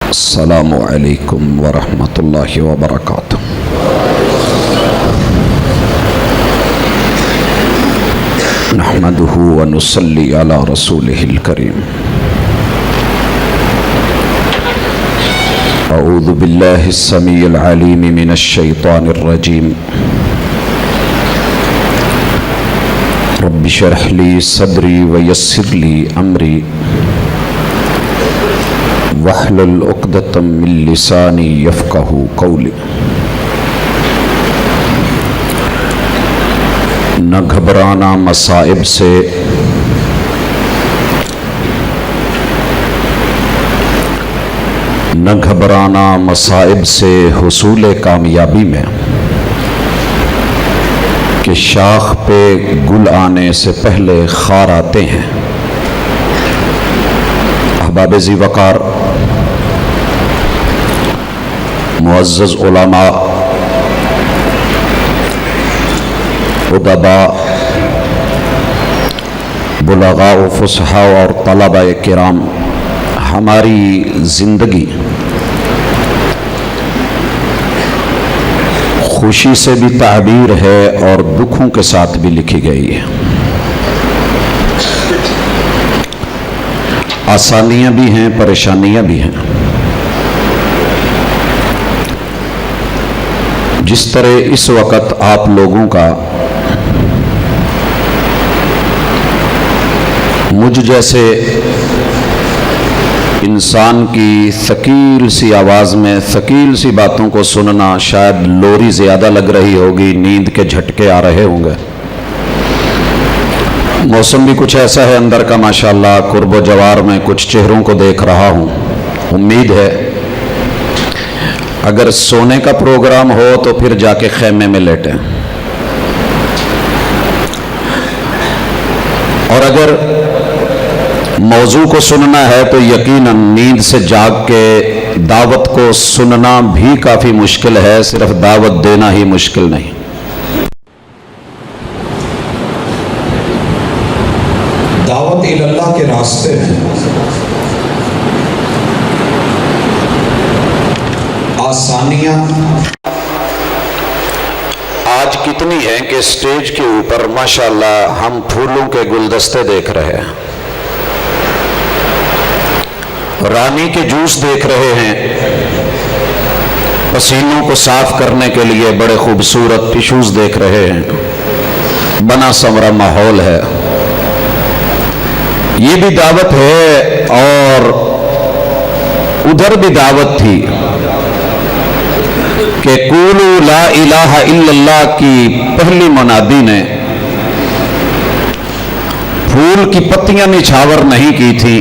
السلام علیکم ورحمۃ اللہ وبرکاتہ۔ نحمدہ ونصلی علی رسولہ الکریم۔ اعوذ باللہ السمیع العلیم من الشیطان الرجیم۔ رب اشرح لی صدری ویسر لی امری واحلل عقدۃ من لسانی یفقہوا قولی۔ نہ گھبرانا مصائب سے، نہ گھبرانا مصائب سے حصول کامیابی میں، کہ شاخ پہ گل آنے سے پہلے خار آتے ہیں۔ احباب ذی وقار، معزز علماء، ادباء، بلغاء و فصحاء اور طلباء کرام، ہماری زندگی خوشی سے بھی تعبیر ہے اور دکھوں کے ساتھ بھی لکھی گئی ہے۔ آسانیاں بھی ہیں، پریشانیاں بھی ہیں۔ جس طرح اس وقت آپ لوگوں کا مجھ جیسے انسان کی ثقیل سی آواز میں ثقیل سی باتوں کو سننا شاید لوری زیادہ لگ رہی ہوگی، نیند کے جھٹکے آ رہے ہوں گے۔ موسم بھی کچھ ایسا ہے اندر کا، ماشاءاللہ قرب و جوار میں کچھ چہروں کو دیکھ رہا ہوں۔ امید ہے اگر سونے کا پروگرام ہو تو پھر جا کے خیمے میں لیٹیں، اور اگر موضوع کو سننا ہے تو یقیناً نیند سے جاگ کے دعوت کو سننا بھی کافی مشکل ہے، صرف دعوت دینا ہی مشکل نہیں۔ دعوت اللہ کے راستے میں آسانیاں آج کتنی ہیں کہ اسٹیج کے اوپر ماشاءاللہ ہم پھولوں کے گلدستے دیکھ رہے ہیں، رانی کے جوس دیکھ رہے ہیں، پسینوں کو صاف کرنے کے لیے بڑے خوبصورت ٹشوز دیکھ رہے ہیں، بنا سمرا ماحول ہے۔ یہ بھی دعوت ہے اور ادھر بھی دعوت تھی کہ قولوا لا الہ الا اللہ کی پہلی منادی نے پھول کی پتیاں نچھاور نہیں کی تھی،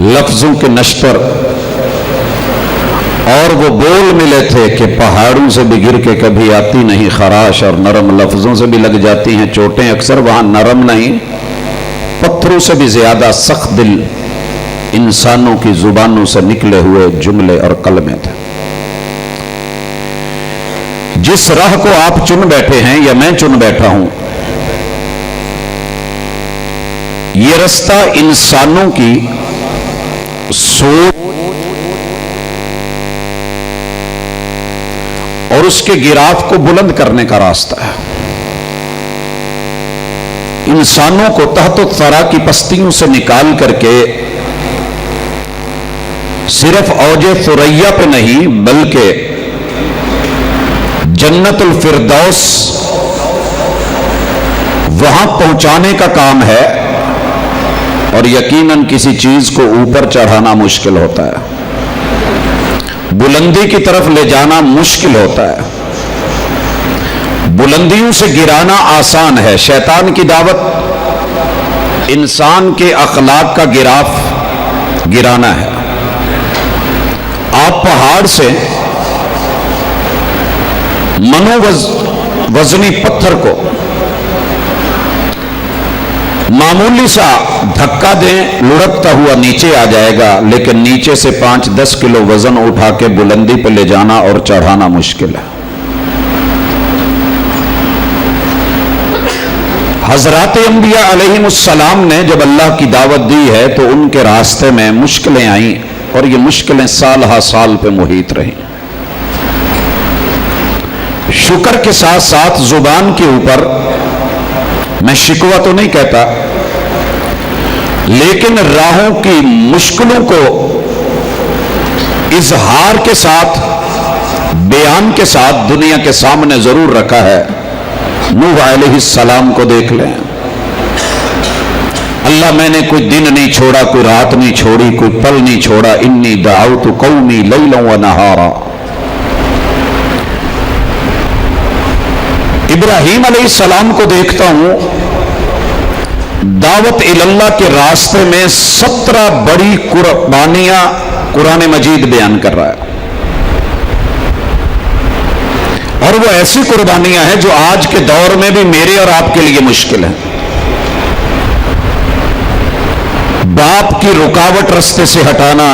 لفظوں کے نشتر، اور وہ بول ملے تھے کہ پہاڑوں سے بھی گر کے کبھی آتی نہیں خراش، اور نرم لفظوں سے بھی لگ جاتی ہیں چوٹیں، اکثر وہاں نرم نہیں پتھروں سے بھی زیادہ سخت دل انسانوں کی زبانوں سے نکلے ہوئے جملے اور کلمے تھے۔ جس راہ کو آپ چن بیٹھے ہیں یا میں چن بیٹھا ہوں، یہ رستہ انسانوں کی سوچ اور اس کے گراف کو بلند کرنے کا راستہ ہے۔ انسانوں کو تحت و ثری کی پستیوں سے نکال کر کے صرف اوج ثریا پہ نہیں بلکہ جنت الفردوس وہاں پہنچانے کا کام ہے، اور یقیناً کسی چیز کو اوپر چڑھانا مشکل ہوتا ہے، بلندی کی طرف لے جانا مشکل ہوتا ہے، بلندیوں سے گرانا آسان ہے۔ شیطان کی دعوت انسان کے اخلاق کا گراف گرانا ہے۔ آپ پہاڑ سے وزنی پتھر کو معمولی سا دھکا دیں، لڑکتا ہوا نیچے آ جائے گا، لیکن نیچے سے 5-10 کلو وزن اٹھا کے بلندی پہ لے جانا اور چڑھانا مشکل ہے۔ حضرات انبیاء علیہم السلام نے جب اللہ کی دعوت دی ہے تو ان کے راستے میں مشکلیں آئیں، اور یہ مشکلیں سال ہا سال پہ محیط رہیں۔ شکر کے ساتھ ساتھ زبان کے اوپر میں شکوہ تو نہیں کہتا، لیکن راہوں کی مشکلوں کو اظہار کے ساتھ، بیان کے ساتھ دنیا کے سامنے ضرور رکھا ہے۔ نوح علیہ السلام کو دیکھ لیں، اللہ میں نے کوئی دن نہیں چھوڑا، کوئی رات نہیں چھوڑی، کوئی پل نہیں چھوڑا، انی دعوت قومی لیلا و نہارا۔ ابراہیم علیہ السلام کو دیکھتا ہوں، دعوت اللہ کے راستے میں 17 بڑی قربانیاں قرآن مجید بیان کر رہا ہے، اور وہ ایسی قربانیاں ہیں جو آج کے دور میں بھی میرے اور آپ کے لیے مشکل ہیں۔ باپ کی رکاوٹ رستے سے ہٹانا،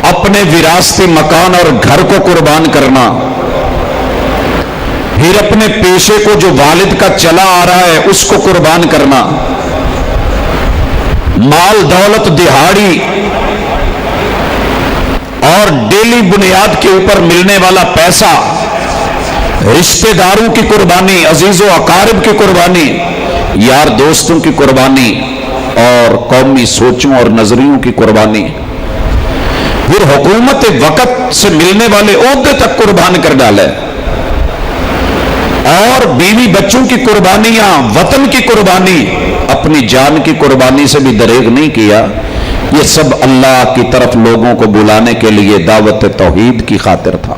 اپنے وراثتی مکان اور گھر کو قربان کرنا، پھر اپنے پیشے کو جو والد کا چلا آ رہا ہے اس کو قربان کرنا، مال دولت دہاڑی اور ڈیلی بنیاد کے اوپر ملنے والا پیسہ، رشتہ داروں کی قربانی، عزیز و اقارب کی قربانی، یار دوستوں کی قربانی، اور قومی سوچوں اور نظریوں کی قربانی، پھر حکومت وقت سے ملنے والے عہدے تک قربان کر ڈالے، اور بیوی بچوں کی قربانیاں، وطن کی قربانی، اپنی جان کی قربانی سے بھی دریغ نہیں کیا۔ یہ سب اللہ کی طرف لوگوں کو بلانے کے لیے دعوت توحید کی خاطر تھا۔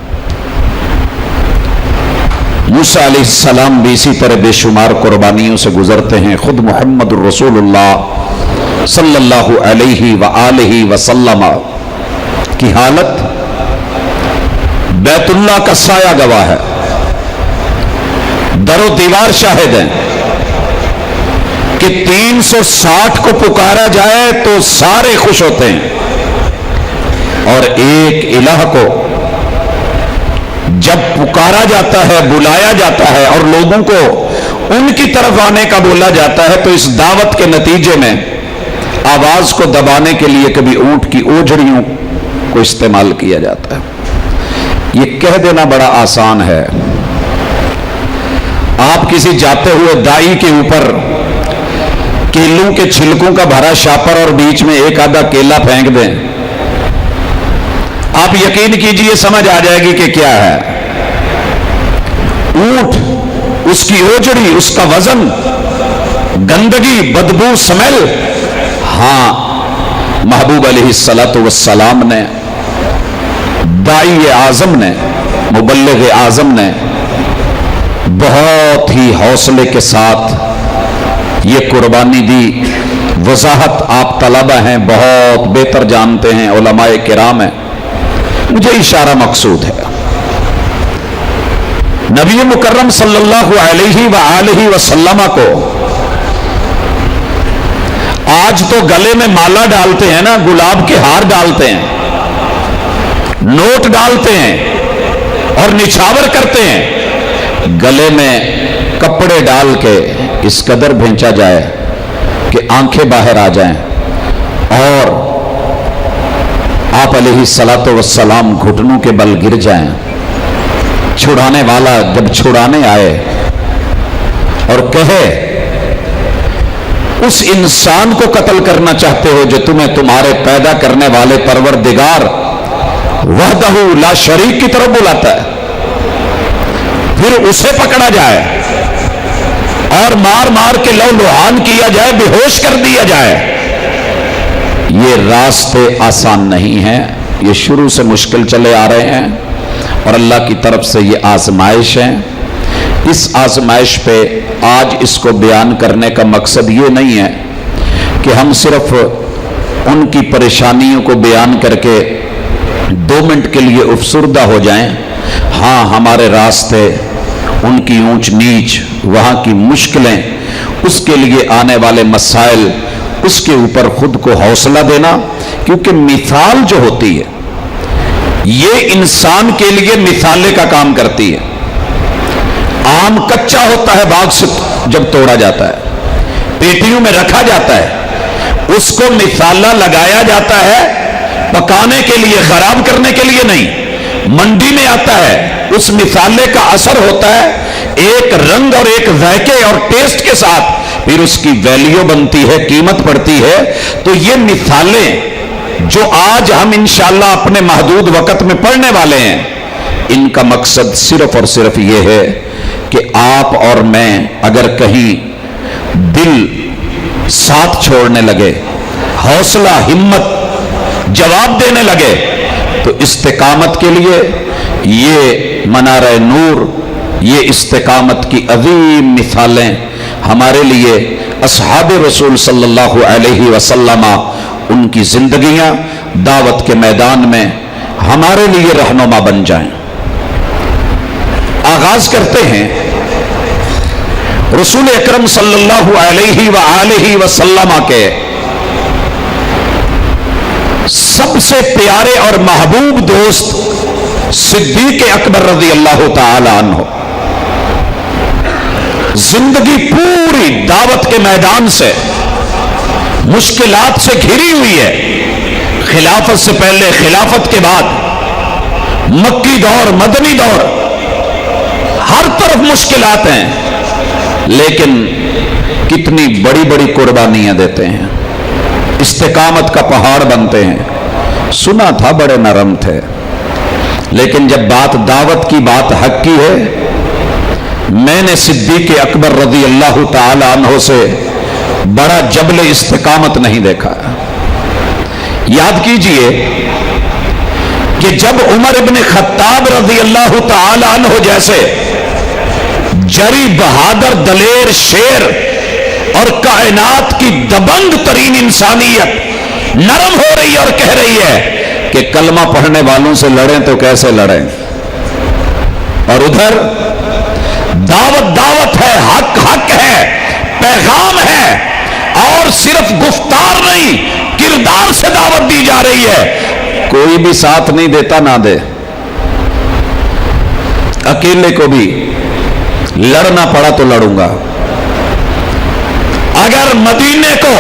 موسیٰ علیہ السلام بھی اسی طرح بے شمار قربانیوں سے گزرتے ہیں۔ خود محمد الرسول اللہ صلی اللہ علیہ وآلہ وسلم کی حالت بیت اللہ کا سایہ گواہ ہے، در و دیوار شاہد ہیں کہ 360 کو پکارا جائے تو سارے خوش ہوتے ہیں، اور ایک الہ کو جب پکارا جاتا ہے، بلایا جاتا ہے اور لوگوں کو ان کی طرف آنے کا بولا جاتا ہے، تو اس دعوت کے نتیجے میں آواز کو دبانے کے لیے کبھی اونٹ کی اوجڑیوں کو استعمال کیا جاتا ہے۔ یہ کہہ دینا بڑا آسان ہے، آپ کسی جاتے ہوئے دائی کے اوپر کیلوں کے چھلکوں کا بھرا شاپر اور بیچ میں ایک آدھا کیلا پھینک دیں، آپ یقین کیجئے سمجھ آ جائے گی کہ کیا ہے۔ اونٹ، اس کی اوجڑی، اس کا وزن، گندگی، بدبو، سمیل، ہاں محبوب علیہ السلام نے، دائی اعظم نے، مبلغ اعظم نے بہت ہی حوصلے کے ساتھ یہ قربانی دی۔ وضاحت آپ طلبہ ہیں، بہت بہتر جانتے ہیں، علماء کرام ہیں، مجھے اشارہ مقصود ہے۔ نبی مکرم صلی اللہ علیہ وآلہ وسلم کو آج تو گلے میں مالا ڈالتے ہیں نا، گلاب کے ہار ڈالتے ہیں، نوٹ ڈالتے ہیں اور نچھاور کرتے ہیں، گلے میں کپڑے ڈال کے اس قدر بھینچا جائے کہ آنکھیں باہر آ جائیں، اور آپ علیہ السلام گھٹنوں کے بل گر جائیں۔ چھڑانے والا جب چھڑانے آئے اور کہے اس انسان کو قتل کرنا چاہتے ہو جو تمہیں تمہارے پیدا کرنے والے پروردگار وحدہ لا شریک کی طرف بلاتا ہے، پھر اسے پکڑا جائے اور مار مار کے لو لوہان کیا جائے، بے ہوش کر دیا جائے، یہ راستے آسان نہیں ہیں، یہ شروع سے مشکل چلے آ رہے ہیں، اور اللہ کی طرف سے یہ آزمائش ہے۔ اس آزمائش پہ آج اس کو بیان کرنے کا مقصد یہ نہیں ہے کہ ہم صرف ان کی پریشانیوں کو بیان کر کے 2 منٹ کے لیے افسردہ ہو جائیں۔ ہاں، ہمارے راستے، ان کی اونچ نیچ، وہاں کی مشکلیں، اس کے لیے آنے والے مسائل، اس کے اوپر خود کو حوصلہ دینا، کیونکہ مثال جو ہوتی ہے یہ انسان کے لیے مثالے کا کام کرتی ہے۔ آم کچا ہوتا ہے، باغ سے جب توڑا جاتا ہے، پیٹیوں میں رکھا جاتا ہے، اس کو مثالہ لگایا جاتا ہے پکانے کے لیے، خراب کرنے کے لیے نہیں. منڈی میں آتا ہے، اس مثالے کا اثر ہوتا ہے ایک رنگ اور ایک ذائقے اور ٹیسٹ کے ساتھ، پھر اس کی ویلیو بنتی ہے، قیمت پڑتی ہے. تو یہ مثالیں جو آج ہم انشاءاللہ اپنے محدود وقت میں پڑھنے والے ہیں، ان کا مقصد صرف اور صرف یہ ہے کہ آپ اور میں اگر کہیں دل ساتھ چھوڑنے لگے، حوصلہ ہمت جواب دینے لگے، تو استقامت کے لیے یہ منارہ نور، یہ استقامت کی عظیم مثالیں ہمارے لیے اصحاب رسول صلی اللہ علیہ وسلم، ان کی زندگیاں دعوت کے میدان میں ہمارے لیے رہنما بن جائیں. آغاز کرتے ہیں رسول اکرم صلی اللہ علیہ وآلہ وسلم کے سب سے پیارے اور محبوب دوست صدیق اکبر رضی اللہ تعالی عنہ. زندگی پوری دعوت کے میدان سے مشکلات سے گھری ہوئی ہے. خلافت سے پہلے، خلافت کے بعد، مکی دور، مدنی دور، ہر طرف مشکلات ہیں، لیکن کتنی بڑی بڑی قربانیاں دیتے ہیں، استقامت کا پہاڑ بنتے ہیں. سنا تھا بڑے نرم تھے، لیکن جب بات دعوت کی، بات حق کی ہے، میں نے صدیق اکبر رضی اللہ تعالی عنہ سے بڑا جبل استقامت نہیں دیکھا. یاد کیجئے کہ جب عمر ابن خطاب رضی اللہ تعالی عنہ جیسے جری بہادر دلیر شیر اور کائنات کی دبنگ ترین انسانیت نرم ہو رہی ہے اور کہہ رہی ہے کہ کلمہ پڑھنے والوں سے لڑیں تو کیسے لڑیں، اور ادھر دعوت ہے، حق ہے، پیغام ہے، اور صرف گفتار نہیں، کردار سے دعوت دی جا رہی ہے. کوئی بھی ساتھ نہیں دیتا، نہ دے. اکیلے کو بھی لڑنا پڑا تو لڑوں گا. اگر مدینے کو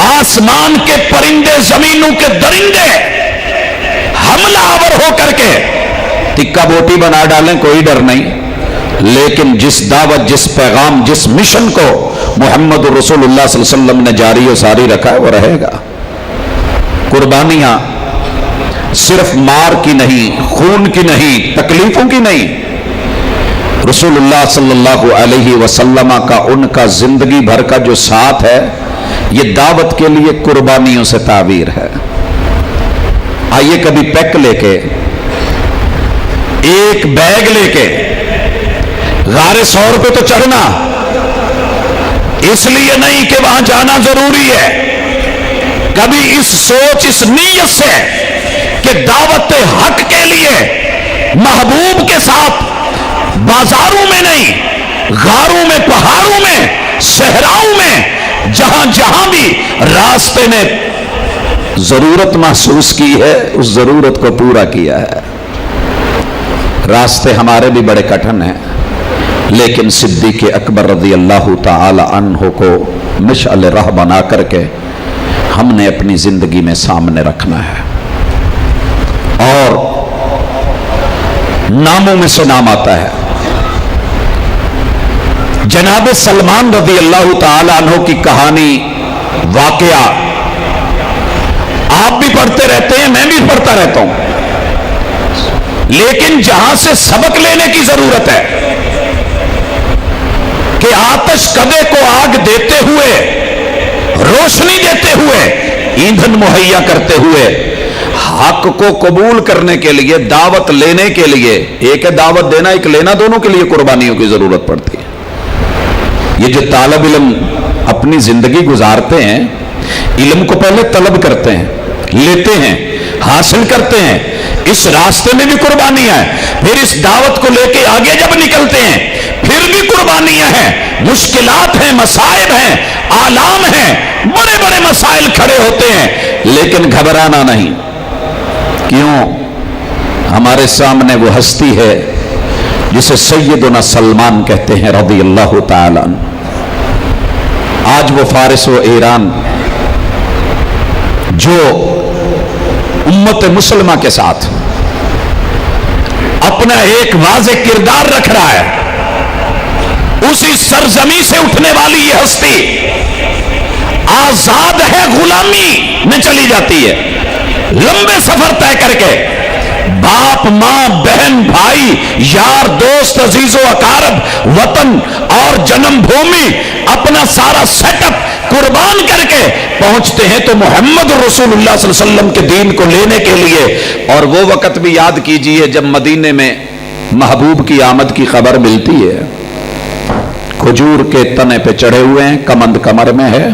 آسمان کے پرندے، زمینوں کے درندے حملہ آور ہو کر کے ٹکا بوٹی بنا ڈالیں، کوئی ڈر نہیں. لیکن جس دعوت، جس پیغام، جس مشن کو محمد رسول اللہ صلی اللہ علیہ وسلم نے جاری و ساری رکھا ہے، وہ رہے گا. قربانیاں صرف مار کی نہیں، خون کی نہیں، تکلیفوں کی نہیں. رسول اللہ صلی اللہ علیہ وسلم کا، ان کا زندگی بھر کا جو ساتھ ہے، یہ دعوت کے لیے قربانیوں سے تعبیر ہے. آئیے کبھی پیک لے کے، ایک بیگ لے کے غار ثور پہ تو چڑھنا اس لیے نہیں کہ وہاں جانا ضروری ہے. کبھی اس سوچ، اس نیت سے کہ دعوت حق کے لیے محبوب کے ساتھ بازاروں میں نہیں، غاروں میں، پہاڑوں میں، صحراؤں میں، جہاں جہاں بھی راستے نے ضرورت محسوس کی ہے، اس ضرورت کو پورا کیا ہے. راستے ہمارے بھی بڑے کٹھن ہیں، لیکن صدیق اکبر رضی اللہ تعالی عنہ کو مشعل راہ بنا کر کے ہم نے اپنی زندگی میں سامنے رکھنا ہے. اور ناموں میں سے نام آتا ہے جناب سلمان رضی اللہ تعالی عنہ کی کہانی، واقعہ آپ بھی پڑھتے رہتے ہیں، میں بھی پڑھتا رہتا ہوں. لیکن جہاں سے سبق لینے کی ضرورت ہے کہ آتش کدے کو آگ دیتے ہوئے، روشنی دیتے ہوئے، ایندھن مہیا کرتے ہوئے، حق کو قبول کرنے کے لیے، دعوت لینے کے لیے، ایک ہے دعوت دینا، ایک لینا، دونوں کے لیے قربانیوں کی ضرورت پڑتی ہے. یہ جو طالب علم اپنی زندگی گزارتے ہیں، علم کو پہلے طلب کرتے ہیں، لیتے ہیں، حاصل کرتے ہیں، اس راستے میں بھی قربانیاں ہیں، پھر اس دعوت کو لے کے آگے جب نکلتے ہیں پھر بھی قربانیاں ہیں، مشکلات ہیں، مصائب ہیں، آلام ہیں، بڑے بڑے مسائل کھڑے ہوتے ہیں، لیکن گھبرانا نہیں. کیوں؟ ہمارے سامنے وہ ہستی ہے جسے سیدنا سلمان کہتے ہیں رضی اللہ تعالی عنہ. آج وہ فارس و ایران جو امت مسلمہ کے ساتھ اپنا ایک واضح کردار رکھ رہا ہے، اسی سرزمین سے اٹھنے والی یہ ہستی آزاد ہے، غلامی میں چلی جاتی ہے، لمبے سفر طے کر کے باپ ماں بہن بھائی یار دوست عزیز و اقارب وطن اور جنم بھومی اپنا سارا سیٹ اپ قربان کر کے پہنچتے ہیں تو محمد رسول اللہ صلی اللہ علیہ وسلم کے دین کو لینے کے لیے۔ اور وہ وقت بھی یاد کیجئے جب مدینے میں محبوب کی آمد کی خبر ملتی ہے، کھجور کے تنے پہ چڑھے ہوئے ہیں، کمند کمر میں ہے،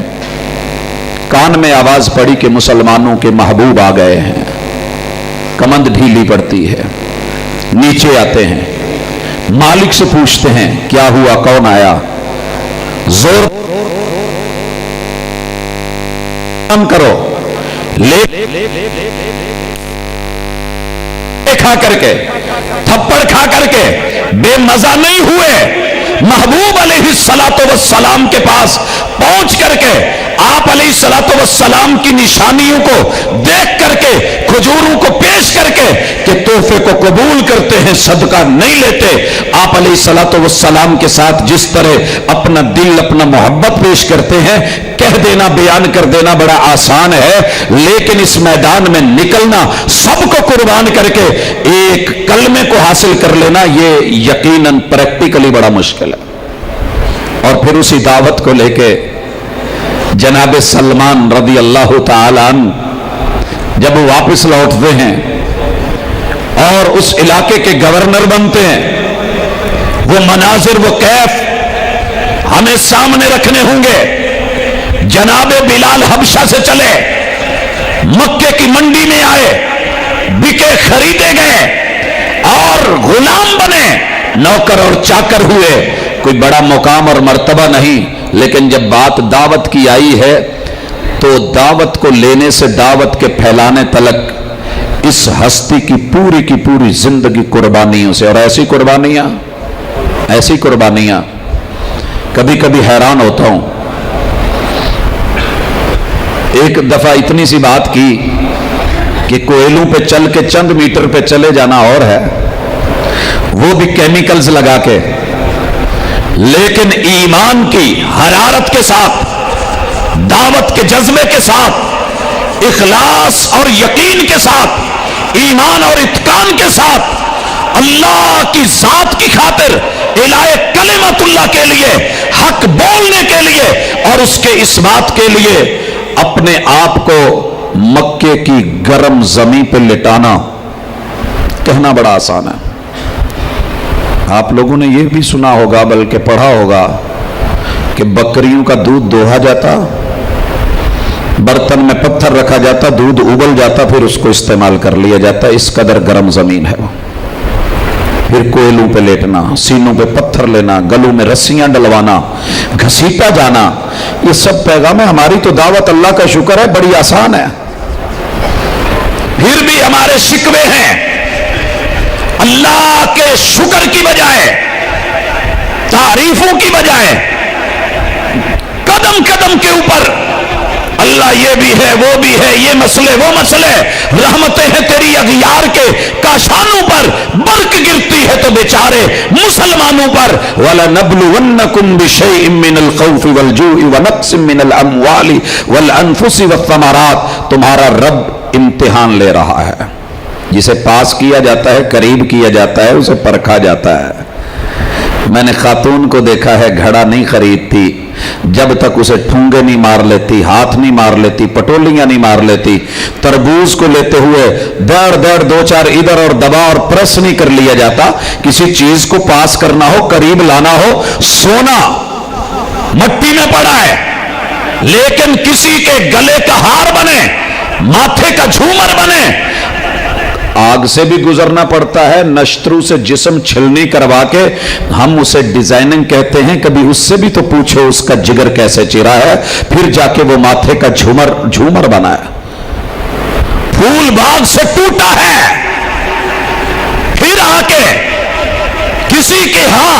کان میں آواز پڑی کہ مسلمانوں کے محبوب آ گئے ہیں، کمند ڈھیلی پڑتی ہے، نیچے آتے ہیں، مالک سے پوچھتے ہیں کیا ہوا، کون آیا؟ زور کرو، لے کھا کر کے تھپڑ کھا کر کے بے مزہ نہیں ہوئے، محبوب علیہ السلام کے پاس پہنچ کر کے آپ علیہ السلام کی نشانیوں کو دیکھ کر کے کھجوروں کو پیش کر کے کہ تحفے کو قبول کرتے ہیں، صدقہ نہیں لیتے۔ آپ علیہ السلام کے ساتھ جس طرح اپنا دل اپنا محبت پیش کرتے ہیں، کہہ دینا بیان کر دینا بڑا آسان ہے، لیکن اس میدان میں نکلنا سب کو قربان کر کے ایک کلمے کو حاصل کر لینا یہ یقیناً پریکٹیکلی بڑا مشکل ہے۔ اور پھر اسی دعوت کو لے کے جناب سلمان رضی اللہ تعالی عنہ جب وہ واپس لوٹتے ہیں اور اس علاقے کے گورنر بنتے ہیں، وہ مناظر وہ کیف ہمیں سامنے رکھنے ہوں گے۔ جناب بلال حبشہ سے چلے، مکے کی منڈی میں آئے، بکے خریدے گئے اور غلام بنے، نوکر اور چاکر ہوئے، کوئی بڑا مقام اور مرتبہ نہیں، لیکن جب بات دعوت کی آئی ہے تو دعوت کو لینے سے دعوت کے پھیلانے تلک اس ہستی کی پوری زندگی قربانیوں سے، اور ایسی قربانیاں کبھی کبھی حیران ہوتا ہوں۔ ایک دفعہ اتنی سی بات کی کہ کوئلوں پہ چل کے چند میٹر پہ چلے جانا اور ہے، وہ بھی کیمیکلز لگا کے، لیکن ایمان کی حرارت کے ساتھ، دعوت کے جذبے کے ساتھ، اخلاص اور یقین کے ساتھ، ایمان اور اتقان کے ساتھ، اللہ کی ذات کی خاطر، الہ کلمت اللہ کے لیے، حق بولنے کے لیے اور اس کے اس بات کے لیے اپنے آپ کو مکے کی گرم زمین پہ لٹانا، کہنا بڑا آسان ہے۔ آپ لوگوں نے یہ بھی سنا ہوگا بلکہ پڑھا ہوگا کہ بکریوں کا دودھ دوہا جاتا، برتن میں پتھر رکھا جاتا، دودھ ابل جاتا، پھر اس کو استعمال کر لیا جاتا، اس قدر گرم زمین ہے وہ۔ پھر کوئلوں پہ لیٹنا، سینوں پہ پتھر لینا، گلوں میں رسیاں ڈلوانا، گھسیٹا جانا، یہ سب پیغام ہے۔ ہماری تو دعوت اللہ کا شکر ہے بڑی آسان ہے، پھر بھی ہمارے شکوے ہیں۔ اللہ کے شکر کی بجائے، تعریفوں کی بجائے، قدم قدم کے اوپر اللہ یہ بھی ہے وہ بھی ہے، یہ مسئلے وہ مسئلے، رحمتیں ہیں تیری اغیار کے کاشانوں پر، برق گرتی ہے تو بیچارے مسلمانوں پر۔ وَلَنَبْلُوَنَّكُمْ بِشَيْءٍ مِّنَ الْخَوْفِ وَالْجُوعِ وَنَقْصٍ مِّنَ الْأَمْوَالِ وَالْأَنفُسِ وَالثَّمَرَاتِ۔ تمہارا رب امتحان لے رہا ہے، جسے پاس کیا جاتا ہے، قریب کیا جاتا ہے، اسے پرکھا جاتا ہے۔ میں نے خاتون کو دیکھا ہے گھڑا نہیں خریدتی جب تک اسے ٹھونگے نہیں مار لیتی، ہاتھ نہیں مار لیتی، پٹولیاں نہیں مار لیتی۔ تربوز کو لیتے ہوئے دڑ دو چار ادھر اور دبا اور پریس نہیں کر لیا جاتا۔ کسی چیز کو پاس کرنا ہو، قریب لانا ہو، سونا مٹی میں پڑا ہے، لیکن کسی کے گلے کا ہار بنے، ماتھے کا جھومر بنے، آگ سے بھی گزرنا پڑتا ہے، نشترو سے جسم چھلنی کروا کے، ہم اسے ڈیزائننگ کہتے ہیں، کبھی اس سے بھی تو پوچھو اس کا جگر کیسے چرا ہے، پھر جا کے وہ ماتھے کا جھومر بنا ہے۔ پھول باغ سے ٹوٹا ہے، پھر آ کے کسی کے ہاں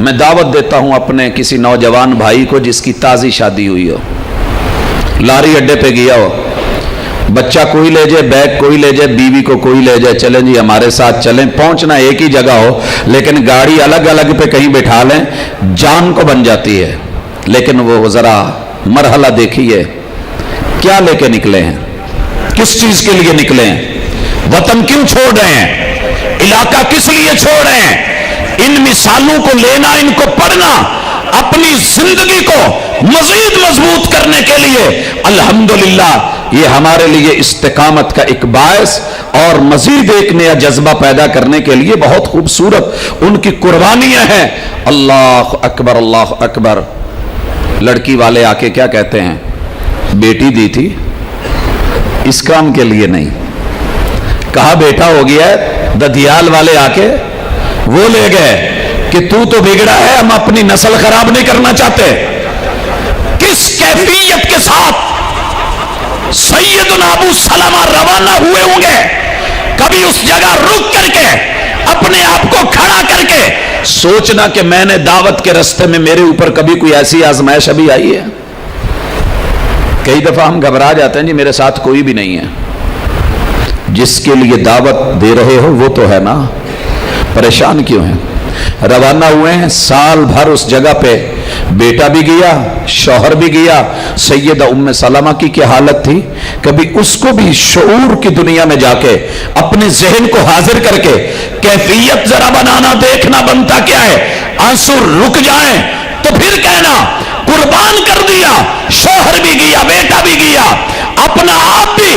میں دعوت دیتا ہوں اپنے کسی نوجوان بھائی کو جس کی تازی شادی ہوئی ہو، لاری اڈے پہ گیا ہو، بچہ کوئی لے جائے، بیگ کوئی لے جائے، بیوی کو کوئی لے جائے، چلیں جی ہمارے ساتھ چلیں، پہنچنا ایک ہی جگہ ہو لیکن گاڑی الگ الگ پہ کہیں بٹھا لیں، جان کو بن جاتی ہے۔ لیکن وہ ذرا مرحلہ دیکھیے، کیا لے کے نکلے ہیں، کس چیز کے لیے نکلے ہیں، وطن کیوں چھوڑ رہے ہیں، علاقہ کس لیے چھوڑ رہے ہیں۔ ان مثالوں کو لینا، ان کو پڑھنا، اپنی زندگی کو مزید مضبوط کرنے کے لیے الحمدللہ یہ ہمارے لیے استقامت کا ایک باعث اور مزید ایک نیا جذبہ پیدا کرنے کے لیے بہت خوبصورت ان کی قربانیاں ہیں۔ اللہ اکبر، اللہ اکبر۔ لڑکی والے آ کے کیا کہتے ہیں، بیٹی دی تھی اس کام کے لیے نہیں، کہا بیٹا ہو گیا ہے، ددیال والے آ کے وہ لے گئے کہ تو بگڑا ہے، ہم اپنی نسل خراب نہیں کرنا چاہتے۔ کس کیفیت کے ساتھ سیدنا ابو سلمہ روانہ ہوئے ہوں گے، کبھی اس جگہ رک کر کے اپنے آپ کو کھڑا کر کے سوچنا کہ میں نے دعوت کے راستے میں میرے اوپر کبھی کوئی ایسی آزمائش ابھی آئی ہے۔ کئی دفعہ ہم گھبرا جاتے ہیں جی میرے ساتھ کوئی بھی نہیں ہے، جس کے لیے دعوت دے رہے ہو وہ تو ہے نا، پریشان کیوں ہیں؟ روانہ ہوئے ہیں، سال بھر اس جگہ پہ بیٹا بھی گیا، شوہر بھی گیا۔ سیدہ ام سلمہ کی کیا حالت تھی، کبھی اس کو بھی شعور کی دنیا میں جا کے اپنے ذہن کو حاضر کر کے کیفیت ذرا بنانا، دیکھنا بنتا کیا ہے۔ آنسو رک جائیں تو پھر کہنا قربان کر دیا، شوہر بھی گیا، بیٹا بھی گیا، اپنا آپ بھی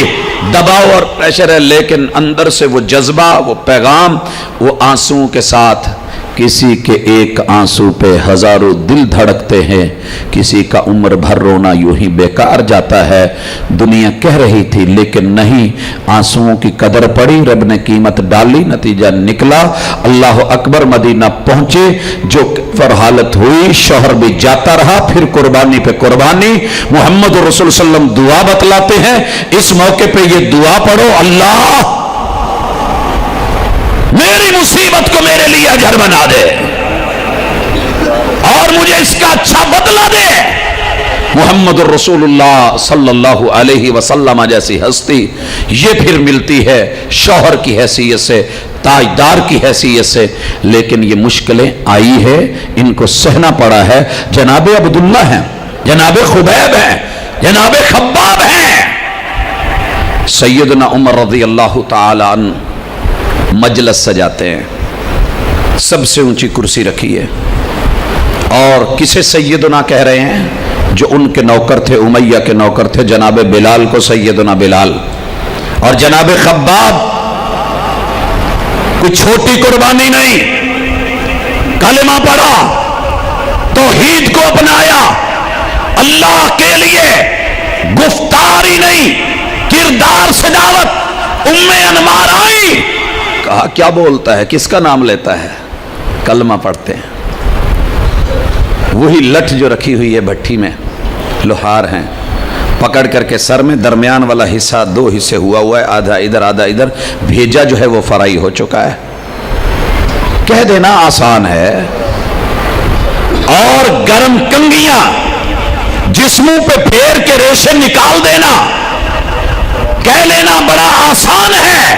دباؤ اور پریشر ہے، لیکن اندر سے وہ جذبہ، وہ پیغام، وہ آنسوں کے ساتھ۔ کسی کے ایک آنسو پہ ہزاروں دل دھڑکتے ہیں، کسی کا عمر بھر رونا یوں ہی بیکار جاتا ہے۔ دنیا کہہ رہی تھی لیکن نہیں، آنسوؤں کی قدر پڑی، رب نے قیمت ڈالی، نتیجہ نکلا۔ اللہ اکبر، مدینہ پہنچے، جو پر حالت ہوئی، شوہر بھی جاتا رہا، پھر قربانی پہ قربانی۔ محمد رسول صلی اللہ علیہ وسلم دعا بتلاتے ہیں، اس موقع پہ یہ دعا پڑھو، اللہ میری مصیبت کو میرے لیے اجر بنا دے اور مجھے اس کا اچھا بدلہ دے۔ محمد الرسول اللہ صلی اللہ علیہ وسلم جیسی ہستی یہ پھر ملتی ہے شوہر کی حیثیت سے، تاجدار کی حیثیت سے، لیکن یہ مشکلیں آئی ہے، ان کو سہنا پڑا ہے۔ جناب عبداللہ ہیں، جناب خبیب ہیں، جناب خباب ہیں۔ سیدنا عمر رضی اللہ تعالی عنہ مجلس سجاتے ہیں، سب سے اونچی کرسی رکھی ہے، اور کسے سیدنا کہہ رہے ہیں؟ جو ان کے نوکر تھے، امیہ کے نوکر تھے، جناب بلال کو سیدنا بلال، اور جناب خباب۔ کوئی چھوٹی قربانی نہیں، کلمہ پڑھا، توحید کو اپنایا، اللہ کے لیے گفتار ہی نہیں کردار سے دعوت۔ ام انمار آئی، کہا کیا بولتا ہے، کس کا نام لیتا ہے؟ کلمہ پڑھتے ہیں۔ وہی لٹھ جو رکھی ہوئی ہے بھٹی میں، لوہار ہیں، پکڑ کر کے سر میں درمیان والا حصہ دو حصے ہوا ہے، آدھا ادھر آدھا ادھر، بھیجا جو ہے وہ فرائی ہو چکا ہے۔ کہہ دینا آسان ہے، اور گرم کنگیاں جسموں پہ پھیر کے ریشے نکال دینا، کہہ لینا بڑا آسان ہے،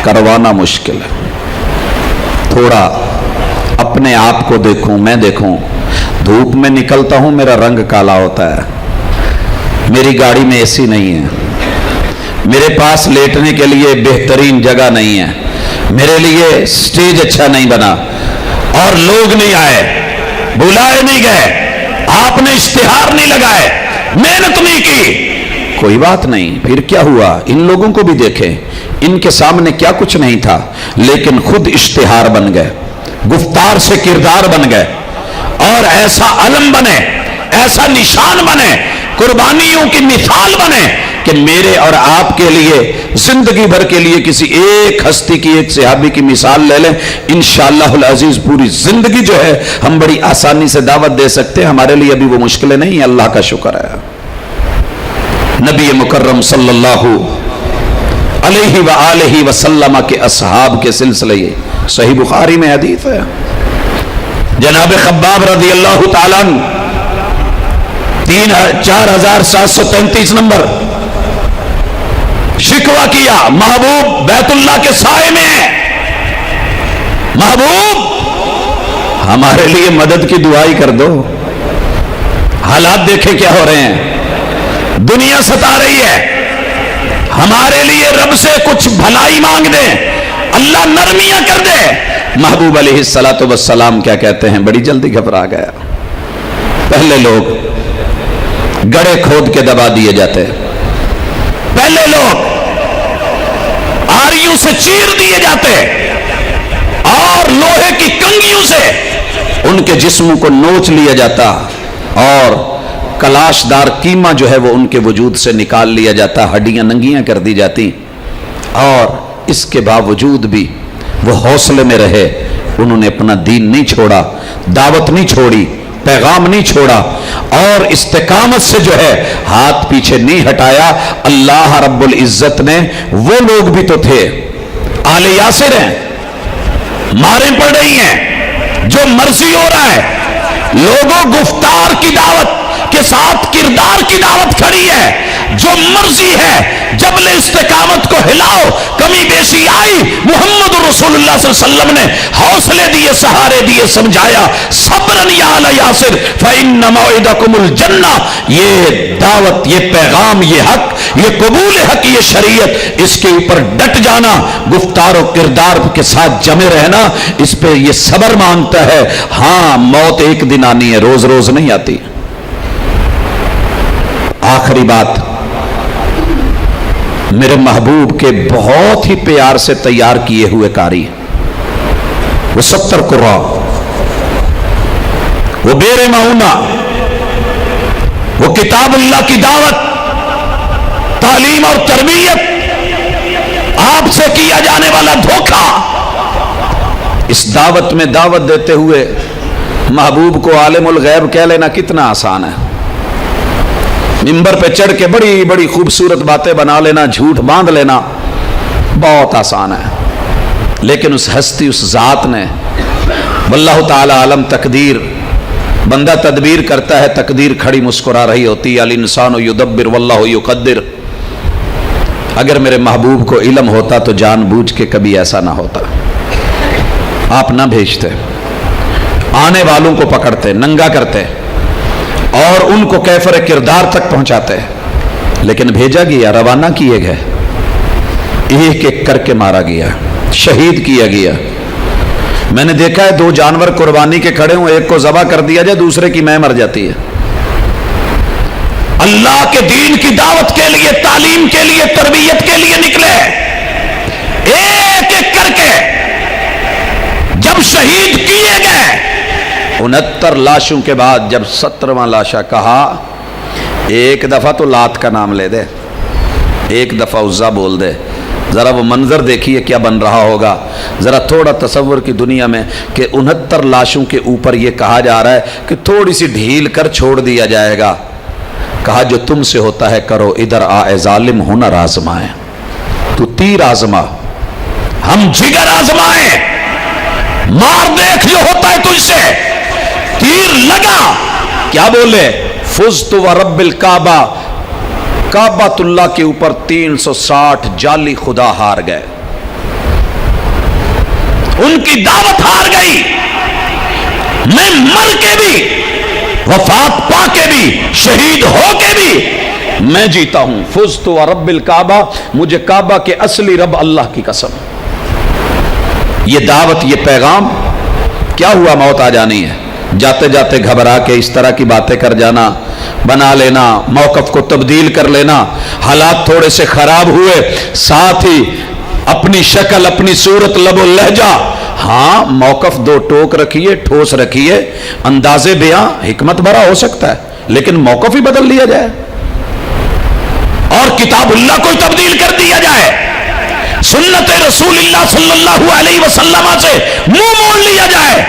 کروانا مشکل ہے۔ تھوڑا اپنے آپ کو دیکھوں، میں دیکھوں، دھوپ میں نکلتا ہوں میرا رنگ کالا ہوتا ہے، میری گاڑی میں اے سی نہیں ہے، میرے پاس لیٹنے کے لیے بہترین جگہ نہیں ہے، میرے لیے سٹیج اچھا نہیں بنا، اور لوگ نہیں آئے، بلائے نہیں گئے، آپ نے اشتہار نہیں لگائے، محنت نہیں کی۔ کوئی بات نہیں، پھر کیا ہوا؟ ان لوگوں کو بھی دیکھیں، ان کے سامنے کیا کچھ نہیں تھا، لیکن خود اشتہار بن گئے، گفتار سے کردار بن گئے، اور ایسا علم بنے، ایسا نشان بنے، قربانیوں کی مثال بنے کہ میرے اور آپ کے لیے زندگی بھر کے لیے کسی ایک ہستی کی، ایک صحابی کی مثال لے لیں، انشاءاللہ العزیز پوری زندگی جو ہے ہم بڑی آسانی سے دعوت دے سکتے ہیں۔ ہمارے لیے ابھی وہ مشکلیں نہیں ہیں، اللہ کا شکر ہے۔ نبی مکرم صلی اللہ علیہ وآلہ وسلم کے اصحاب کے سلسلے، صحیح بخاری میں حدیث ہے، جناب خباب رضی اللہ تعالیٰ 4733 نمبر، شکوہ کیا محبوب بیت اللہ کے سائے میں ہے، محبوب ہمارے لیے مدد کی دعائی کر دو، حالات دیکھیں کیا ہو رہے ہیں، دنیا ستا رہی ہے، ہمارے لیے رب سے کچھ بھلائی مانگ دیں، اللہ نرمیاں کر دے۔ محبوب علیہ الصلوۃ والسلام کیا کہتے ہیں؟ بڑی جلدی گھبرا گیا۔ پہلے لوگ گڑھے کھود کے دبا دیے جاتے، پہلے لوگ آریوں سے چیر دیے جاتے اور لوہے کی کنگھیوں سے ان کے جسموں کو نوچ لیا جاتا اور کلاش دار کیما جو ہے وہ ان کے وجود سے نکال لیا جاتا، ہڈیاں ننگیاں کر دی جاتی، اور اس کے باوجود بھی وہ حوصلے میں رہے، انہوں نے اپنا دین نہیں چھوڑا، دعوت نہیں چھوڑی، پیغام نہیں چھوڑا، اور استقامت سے جو ہے ہاتھ پیچھے نہیں ہٹایا۔ اللہ رب العزت نے وہ لوگ بھی تو تھے، آل یاسر ہیں، ماریں پڑ رہی ہیں، جو مرضی ہو رہا ہے، لوگوں گفتار کی دعوت کے ساتھ کردار کی دعوت کھڑی ہے، جو مرضی ہے، جبل استقامت کو ہلاؤ، کمی بیشی آئی، محمد رسول اللہ صلی اللہ علیہ وسلم نے حوصلے دیے، سہارے دیے، سمجھایا، صبرن یا آل یاسر فإن موعدکم الجنہ۔ یہ دعوت، یہ پیغام، یہ حق، یہ قبول حق، یہ شریعت، اس کے اوپر ڈٹ جانا، گفتار و کردار کے ساتھ جمے رہنا، اس پہ یہ صبر مانگتا ہے۔ ہاں موت ایک دن آنی ہے، روز روز نہیں آتی۔ آخری بات، میرے محبوب کے بہت ہی پیار سے تیار کیے ہوئے قاری، وہ 70 قراء، وہ بیر معونہ، وہ کتاب اللہ کی دعوت، تعلیم اور تربیت، آپ سے کیا جانے والا دھوکہ، اس دعوت میں دعوت دیتے ہوئے محبوب کو عالم الغیب کہہ لینا کتنا آسان ہے۔ ممبر پہ چڑھ کے بڑی بڑی خوبصورت باتیں بنا لینا، جھوٹ باندھ لینا بہت آسان ہے، لیکن اس ہستی، اس ذات نے، واللہ تعالی عالم، تقدیر، بندہ تدبیر کرتا ہے، تقدیر کھڑی مسکرا رہی ہوتی ہے، الانسان یدبر واللہ یقدر۔ اگر میرے محبوب کو علم ہوتا تو جان بوجھ کے کبھی ایسا نہ ہوتا، آپ نہ بھیجتے، آنے والوں کو پکڑتے، ننگا کرتے اور ان کو کیفر کردار تک پہنچاتے، لیکن بھیجا گیا، روانہ کیے گئے، ایک ایک کر کے مارا گیا، شہید کیا گیا۔ میں نے دیکھا ہے 2 جانور قربانی کے کھڑے ہوں، ایک کو ذبح کر دیا جائے، دوسرے کی میں مر جاتی ہے۔ اللہ کے دین کی دعوت کے لیے، تعلیم کے لیے، تربیت کے لیے نکلے، ایک ایک کر کے جب شہید کیے گئے، 69 لاشوں کے بعد جب 70واں لاشا کہا، ایک دفعہ تو لات کا نام لے دے، ایک دفعہ عزا بول دے، ذرا وہ منظر دیکھیے کیا بن رہا ہوگا۔ ذرا تھوڑا تصور کی دنیا میں کہ 69 لاشوں کے اوپر یہ کہا جا رہا ہے کہ تھوڑی سی ڈھیل کر چھوڑ دیا جائے گا۔ کہا جو تم سے ہوتا ہے کرو، ادھر آ اے ظالم، ہنر آزمائیں، تو تیر آزما، ہم جگر آزمائیں، مار دیکھ جو ہوتا ہے تجھ سے، تیر لگا، کیا بولے؟ فزت ورب الکعبہ، کعبۃ اللہ کے اوپر 360 جعلی خدا ہار گئے، ان کی دعوت ہار گئی، میں مر کے بھی، وفات پا کے بھی، شہید ہو کے بھی میں جیتا ہوں۔ فزت ورب الکعبہ، مجھے کعبہ کے اصلی رب اللہ کی قسم۔ یہ دعوت، یہ پیغام، کیا ہوا؟ موت آ جانی ہے، جاتے جاتے گھبرا کے اس طرح کی باتیں کر جانا، بنا لینا، موقف کو تبدیل کر لینا، حالات تھوڑے سے خراب ہوئے، ساتھ ہی اپنی شکل، اپنی صورت، لب و لہجہ، ہاں موقف 2 ٹوک رکھیے، ٹھوس رکھیے، انداز بیاں حکمت بھرا ہو سکتا ہے، لیکن موقف ہی بدل لیا جائے اور کتاب اللہ کو تبدیل کر دیا جائے، سنت رسول اللہ صلی اللہ علیہ وسلم سے منہ موڑ لیا جائے۔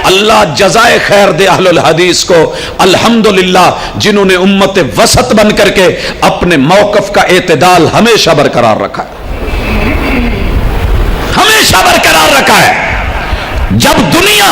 اللہ جزائے خیر دے اہل الحدیث کو، الحمدللہ، جنہوں نے امت وسط بن کر کے اپنے موقف کا اعتدال ہمیشہ برقرار رکھا ہے، ہمیشہ برقرار رکھا ہے۔ جب دنیا